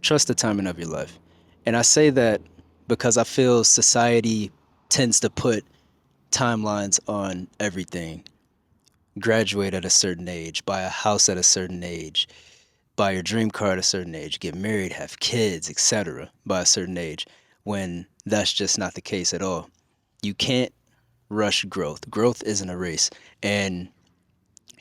Trust the timing of your life. And I say that because I feel society tends to put timelines on everything. Graduate at a certain age, buy a house at a certain age, buy your dream car at a certain age, get married, have kids, etc. by a certain age, when that's just not the case at all. You can't rush growth. Growth isn't a race. And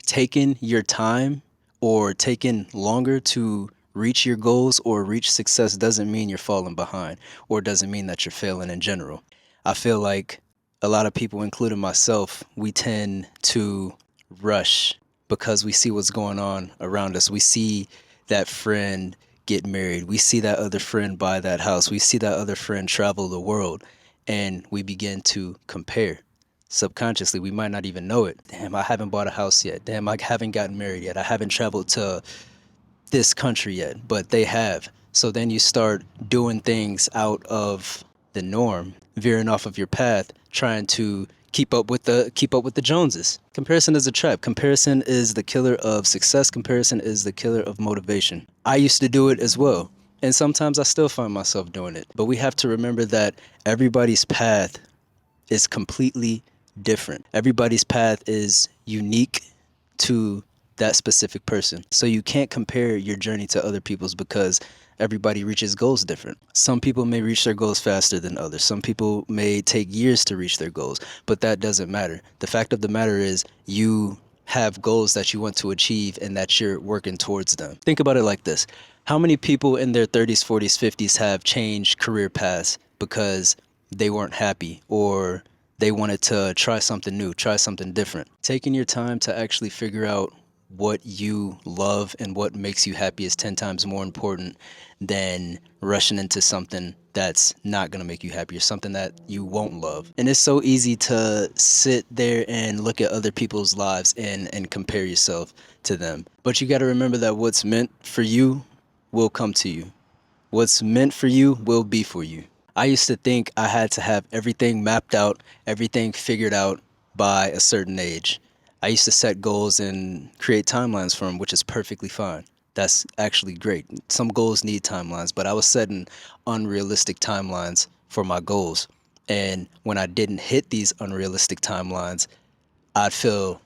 taking your time or taking longer to reach your goals or reach success doesn't mean you're falling behind or doesn't mean that you're failing in general. I feel like a lot of people, including myself, we tend to rush because we see what's going on around us. We see that friend get married. We see that other friend buy that house. We see that other friend travel the world, and we begin to compare. Subconsciously, we might not even know it. Damn, I haven't bought a house yet. Damn, I haven't gotten married yet. I haven't traveled to this country yet, but they have. So then you start doing things out of the norm, veering off of your path, trying to keep up with the Joneses. Comparison is a trap. Comparison is the killer of success. Comparison is the killer of motivation. I used to do it as well. And sometimes I still find myself doing it. But we have to remember that everybody's path is completely different. Everybody's path is unique to that specific person. So you can't compare your journey to other people's because everybody reaches goals different. Some people may reach their goals faster than others. Some people may take years to reach their goals, but that doesn't matter. The fact of the matter is you have goals that you want to achieve and that you're working towards them. Think about it like this. How many people in their 30s, 40s, 50s have changed career paths because they weren't happy or they wanted to try something new, try something different? Taking your time to actually figure out what you love and what makes you happy is 10 times more important than rushing into something that's not going to make you happy or something that you won't love. And it's so easy to sit there and look at other people's lives and compare yourself to them. But you got to remember that what's meant for you will come to you. What's meant for you will be for you. I used to think I had to have everything mapped out, everything figured out by a certain age. I used to set goals and create timelines for them, which is perfectly fine. That's actually great. Some goals need timelines, but I was setting unrealistic timelines for my goals. And when I didn't hit these unrealistic timelines, I'd feel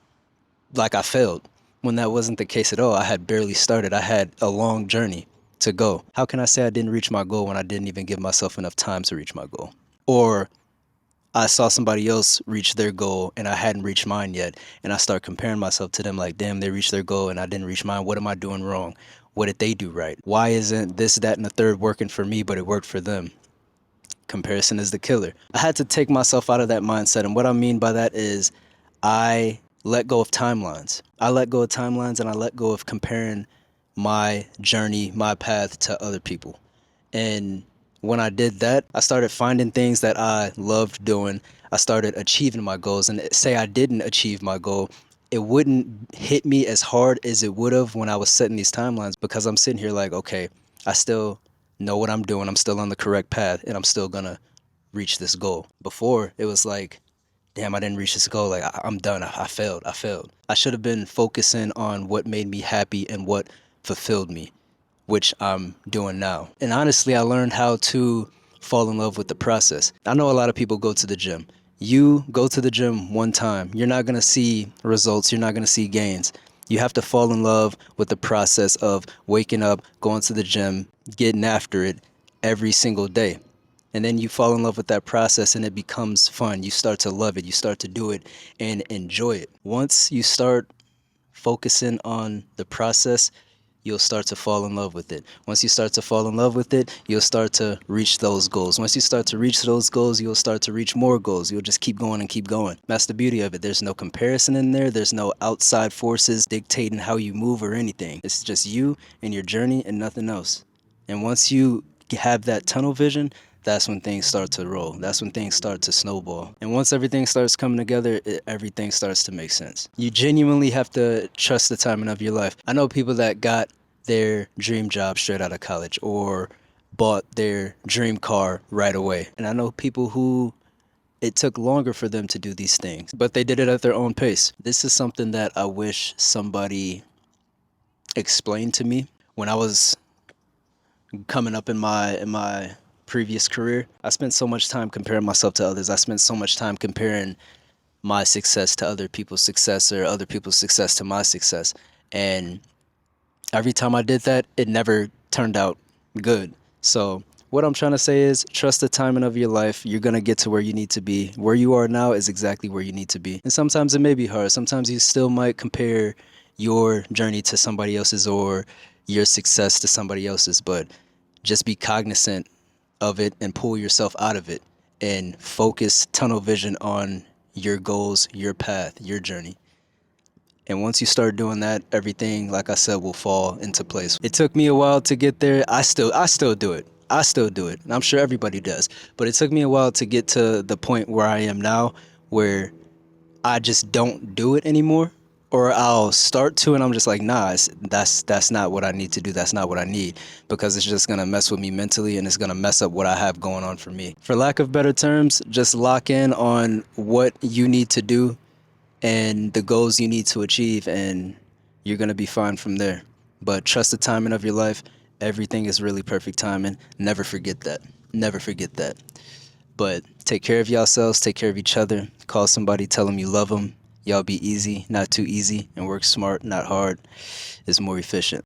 like I failed when that wasn't the case at all. I had barely started. I had a long journey to go. How can I say I didn't reach my goal when I didn't even give myself enough time to reach my goal? Or I saw somebody else reach their goal and I hadn't reached mine yet. And I start comparing myself to them like, damn, they reached their goal and I didn't reach mine. What am I doing wrong? What did they do right? Why isn't this, that, and the third working for me, but it worked for them? Comparison is the killer. I had to take myself out of that mindset. And what I mean by that is I let go of timelines. I let go of timelines and I let go of comparing my journey, my path to other people. And when I did that, I started finding things that I loved doing. I started achieving my goals. And say I didn't achieve my goal, it wouldn't hit me as hard as it would have when I was setting these timelines because I'm sitting here like, okay, I still know what I'm doing. I'm still on the correct path and I'm still gonna reach this goal. Before, it was like, damn, I didn't reach this goal. Like, I'm done. I failed. I failed. I should have been focusing on what made me happy and what fulfilled me, which I'm doing now. And honestly, I learned how to fall in love with the process. I know a lot of people go to the gym. You go to the gym one time, you're not going to see results, you're not going to see gains. You have to fall in love with the process of waking up, going to the gym, getting after it every single day. And then you fall in love with that process and it becomes fun. You start to love it, you start to do it and enjoy it. Once you start focusing on the process, you'll start to fall in love with it. Once you start to fall in love with it, you'll start to reach those goals. Once you start to reach those goals, you'll start to reach more goals. You'll just keep going and keep going. That's the beauty of it. There's no comparison in there. There's no outside forces dictating how you move or anything. It's just you and your journey and nothing else. And once you have that tunnel vision, that's when things start to roll. That's when things start to snowball. And once everything starts coming together, everything starts to make sense. You genuinely have to trust the timing of your life. I know people that got their dream job straight out of college or bought their dream car right away. And I know people who it took longer for them to do these things, but they did it at their own pace. This is something that I wish somebody explained to me when I was coming up in my previous career. I spent so much time comparing myself to others. I spent so much time comparing my success to other people's success or other people's success to my success. And every time I did that, it never turned out good. So what I'm trying to say is trust the timing of your life. You're going to get to where you need to be. Where you are now is exactly where you need to be. And sometimes it may be hard. Sometimes you still might compare your journey to somebody else's or your success to somebody else's, but just be cognizant of it and pull yourself out of it and focus tunnel vision on your goals, your path, your journey. And once you start doing that, everything, like I said, will fall into place. It took me a while to get there. I still do it. I still do it. And I'm sure everybody does. But it took me a while to get to the point where I am now, where I just don't do it anymore. Or I'll start to and I'm just like, nah, that's not what I need to do. That's not what I need, because it's just gonna mess with me mentally and it's gonna mess up what I have going on for me. For lack of better terms, just lock in on what you need to do and the goals you need to achieve, and you're going to be fine from there. But trust the timing of your life. Everything is really perfect timing. Never forget that. Never forget that. But take care of yourselves, take care of each other. Call somebody, tell them you love them. Y'all be easy, not too easy, and work smart, not hard. Is more efficient.